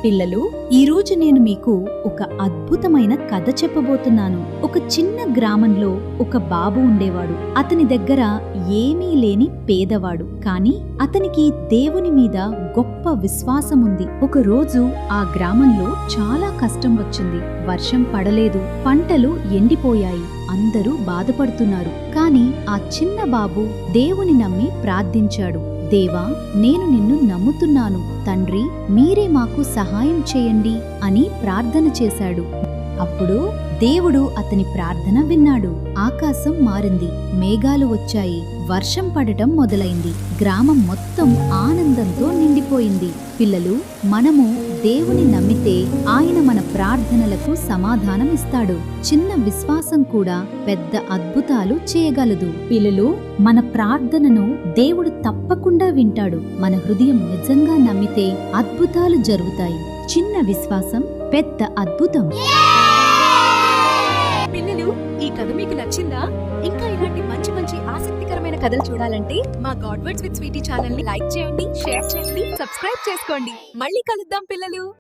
పిల్లలు, ఈరోజు నేను మీకు ఒక అద్భుతమైన కథ చెప్పబోతున్నాను. ఒక చిన్న గ్రామంలో ఒక బాబు ఉండేవాడు. అతని దగ్గర ఏమీ లేని పేదవాడు, కాని అతనికి దేవుని మీద గొప్ప విశ్వాసం ఉంది. ఒక రోజు ఆ గ్రామంలో చాలా కష్టం వచ్చింది. వర్షం పడలేదు, పంటలు ఎండిపోయాయి. అందరూ బాధపడుతున్నారు. కాని ఆ చిన్న బాబు దేవుని నమ్మి ప్రార్థించాడు. దేవా, నేను నిన్ను నమ్ముతున్నాను. తండ్రి, మీరే మాకు సహాయం చేయండి అని ప్రార్థన చేశాడు. అప్పుడు దేవుడు అతని ప్రార్థన విన్నాడు. ఆకాశం మారింది, మేఘాలు వచ్చాయి, వర్షం పడటం మొదలైంది. గ్రామం మొత్తం ఆనందంతో నిండిపోయింది. పిల్లలు, మనము దేవుని నమ్మితే ఆయన మన ప్రార్థనలకు సమాధానం ఇస్తాడు. చిన్న విశ్వాసం కూడా పెద్ద అద్భుతాలు చేయగలదు. పిల్లలు, మన ప్రార్థనను దేవుడు తప్పకుండా వింటాడు. మన హృదయం నిజంగా నమ్మితే అద్భుతాలు జరుగుతాయి. చిన్న విశ్వాసం పెద్ద అద్భుతం. పిల్లలు, ఈ కథ మీకు నచ్చిందా? ఇంకా ఇలాంటి మంచి మంచి ఆసక్తికరమైన కథలు చూడాలంటే మా God words with sweetie channel ని లైక్ చేయండి, షేర్ చేయండి, సబ్స్క్రైబ్ చేసుకోండి. మళ్ళీ కలుద్దాం పిల్లలు.